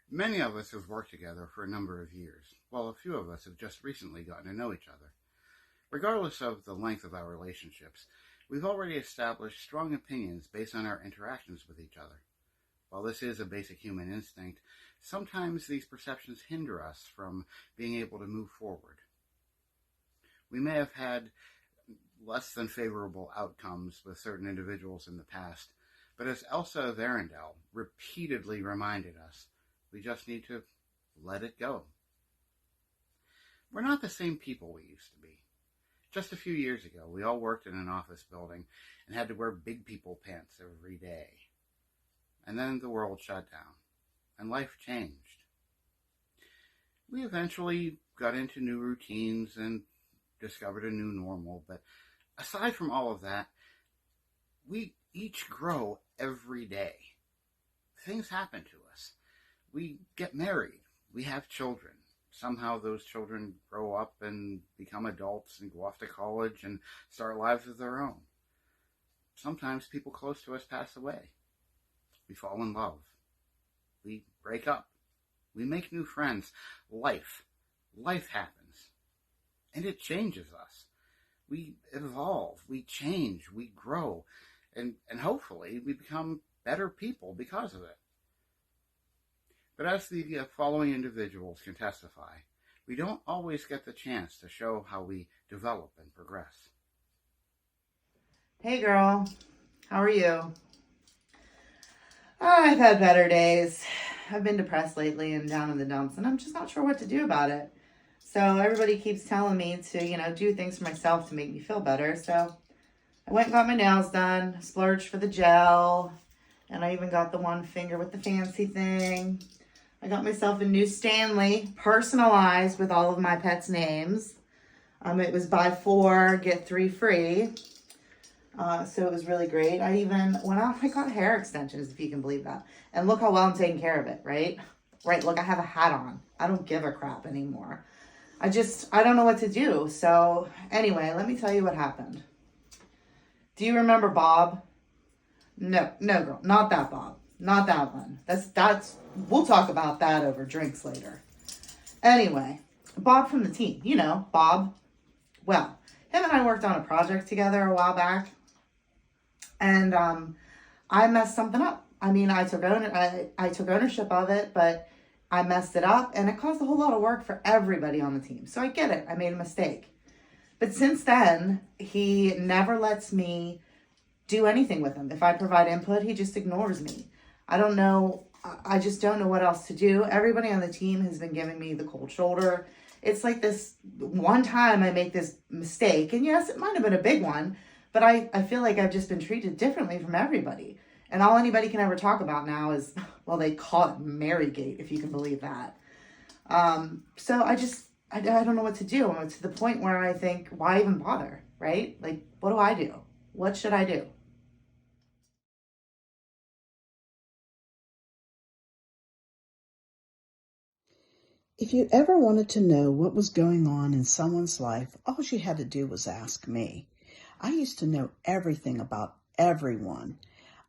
Many of us have worked together for a number of years, while a few of us have just recently gotten to know each other. Regardless of the length of our relationships, we've already established strong opinions based on our interactions with each other. While this is a basic human instinct, sometimes these perceptions hinder us from being able to move forward. We may have had less than favorable outcomes with certain individuals in the past, but as Elsa Verendel repeatedly reminded us, we just need to let it go. We're not the same people we used to be. Just a few years ago, we all worked in an office building and had to wear big people pants every day. And then the world shut down, and life changed. We eventually got into new routines and discovered a new normal, but aside from all of that, we each grow every day. Things happen to us. We get married. We have children. Somehow those children grow up and become adults and go off to college and start lives of their own. Sometimes people close to us pass away. We fall in love. We break up. We make new friends. Life happens. And it changes us. We evolve. We change. We grow. And hopefully we become better people because of it. But as the following individuals can testify, we don't always get the chance to show how we develop and progress. Hey girl, how are you? Oh, I've had better days. I've been depressed lately and down in the dumps, and I'm just not sure what to do about it. So everybody keeps telling me to, do things for myself to make me feel better. So I went and got my nails done, splurged for the gel, and I even got the one finger with the fancy thing. I got myself a new Stanley, personalized with all of my pets' names. It was buy 4, get 3 free. So it was really great. I even went out, I got hair extensions, if you can believe that. And look how well I'm taking care of it, right? Right, look, I have a hat on. I don't give a crap anymore. I don't know what to do. So anyway, let me tell you what happened. Do you remember Bob? No, girl, not that Bob. Not that one. We'll talk about that over drinks later. Anyway, Bob from the team, Bob. Well, him and I worked on a project together a while back, and I messed something up. I mean, I took ownership of it, but I messed it up, and it caused a whole lot of work for everybody on the team. So I get it. I made a mistake. But since then, he never lets me do anything with him. If I provide input, he just ignores me. I don't know. I just don't know what else to do. Everybody on the team has been giving me the cold shoulder. It's like this one time I make this mistake, and yes, it might have been a big one, but I feel like I've just been treated differently from everybody. And all anybody can ever talk about now is, well, they call it Marygate, if you can believe that. So I don't know what to do. I'm to the point where I think, why even bother, right? Like, what do I do? What should I do? If you ever wanted to know what was going on in someone's life, all you had to do was ask me. I used to know everything about everyone.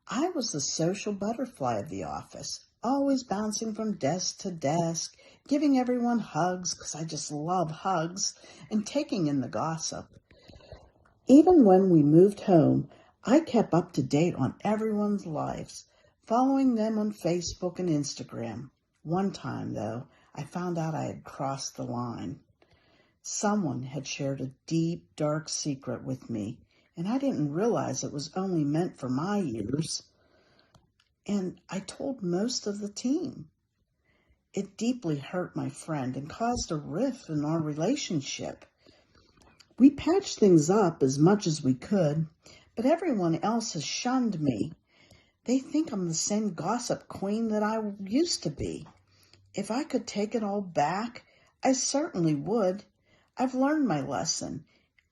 I was the social butterfly of the office, always bouncing from desk to desk, giving everyone hugs because I just love hugs, and taking in the gossip. Even when we moved home, I kept up to date on everyone's lives, following them on Facebook and Instagram. One time, though, I found out I had crossed the line. Someone had shared a deep, dark secret with me, and I didn't realize it was only meant for my ears. And I told most of the team. It deeply hurt my friend and caused a rift in our relationship. We patched things up as much as we could, but everyone else has shunned me. They think I'm the same gossip queen that I used to be. If I could take it all back, I certainly would. I've learned my lesson.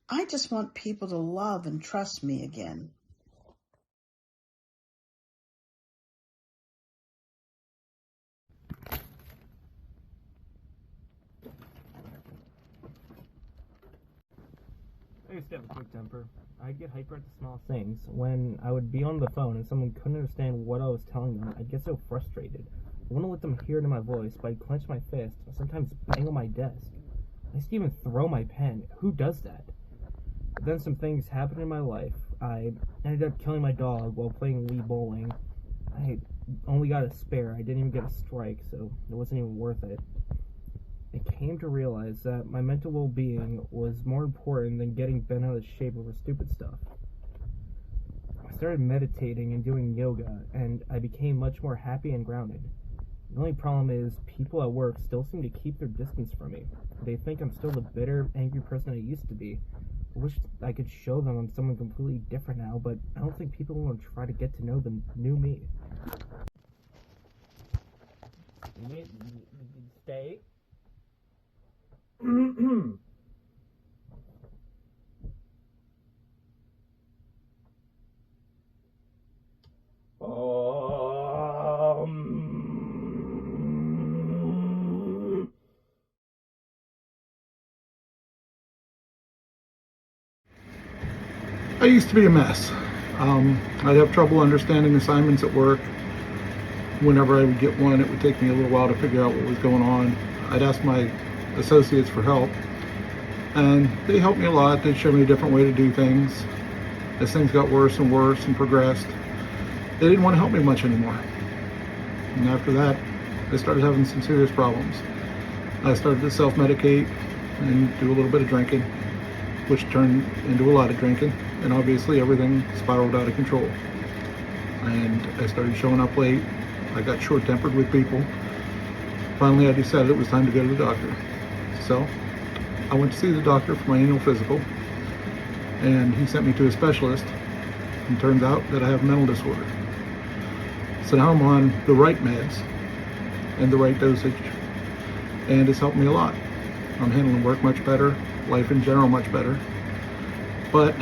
I just want people to love and trust me again. I used to have a quick temper. I'd get hyper at the smallest things. When I would be on the phone and someone couldn't understand what I was telling them, I'd get so frustrated. I wouldn't let them hear it in my voice, but I'd clench my fist and sometimes bang on my desk. I used to even throw my pen. Who does that? But then some things happened in my life. I ended up killing my dog while playing Wii bowling. I only got a spare. I didn't even get a strike, so it wasn't even worth it. I came to realize that my mental well-being was more important than getting bent out of shape over stupid stuff. I started meditating and doing yoga, and I became much more happy and grounded. The only problem is people at work still seem to keep their distance from me. They think I'm still the bitter, angry person I used to be. I wish I could show them I'm someone completely different now, but I don't think people want to try to get to know the new me. Stay. I used to be a mess. I'd have trouble understanding assignments at work. Whenever I would get one, it would take me a little while to figure out what was going on. I'd ask my associates for help, and they helped me a lot. They'd show me a different way to do things. As things got worse and worse and progressed, they didn't want to help me much anymore. And after that, I started having some serious problems. I started to self-medicate and do a little bit of drinking, which turned into a lot of drinking, and obviously everything spiraled out of control. And I started showing up late. I got short-tempered with people. Finally, I decided it was time to go to the doctor. So I went to see the doctor for my annual physical, and he sent me to a specialist, and turns out that I have a mental disorder. So now I'm on the right meds and the right dosage, and it's helped me a lot. I'm handling work much better, life in general much better. But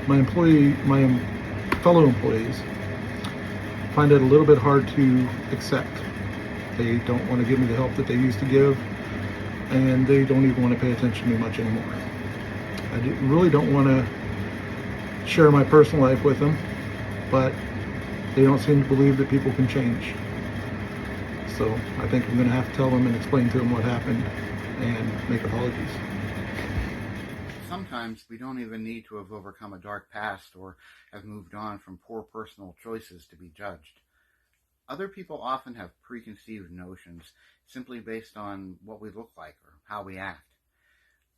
my fellow employees find it a little bit hard to accept. They don't want to give me the help that they used to give, and they don't even want to pay attention to me much anymore. I really don't want to share my personal life with them, but they don't seem to believe that people can change. So I think I'm going to have to tell them and explain to them what happened and make apologies. Sometimes we don't even need to have overcome a dark past or have moved on from poor personal choices to be judged. Other people often have preconceived notions simply based on what we look like or how we act.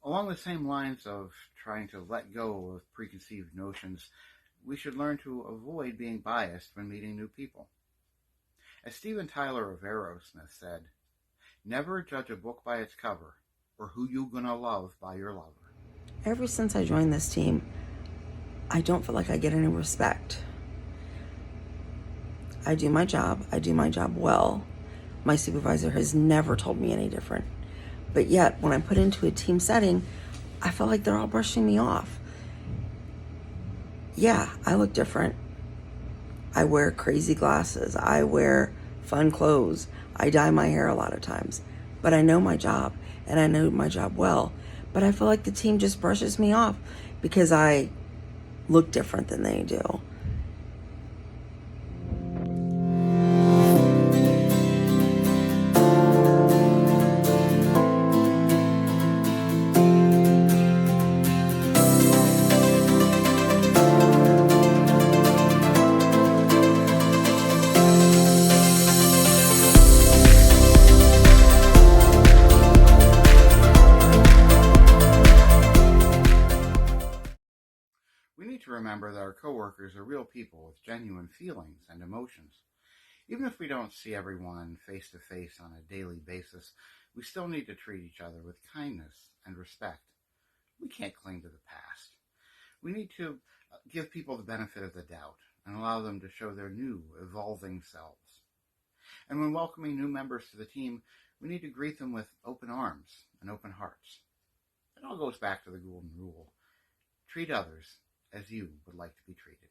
Along the same lines of trying to let go of preconceived notions, we should learn to avoid being biased when meeting new people. As Steven Tyler of Aerosmith said, "Never judge a book by its cover, or who you gonna love by your lover." Ever since I joined this team, I don't feel like I get any respect. I do my job well. My supervisor has never told me any different. But yet, when I'm put into a team setting, I feel like they're all brushing me off. Yeah, I look different. I wear crazy glasses. I wear fun clothes. I dye my hair a lot of times. But I know my job, and I know my job well. But I feel like the team just brushes me off because I look different than they do. We need to remember that our coworkers are real people with genuine feelings and emotions. Even if we don't see everyone face to face on a daily basis, we still need to treat each other with kindness and respect. We can't cling to the past. We need to give people the benefit of the doubt and allow them to show their new, evolving selves. And when welcoming new members to the team, we need to greet them with open arms and open hearts. It all goes back to the golden rule. Treat others as you would like to be treated.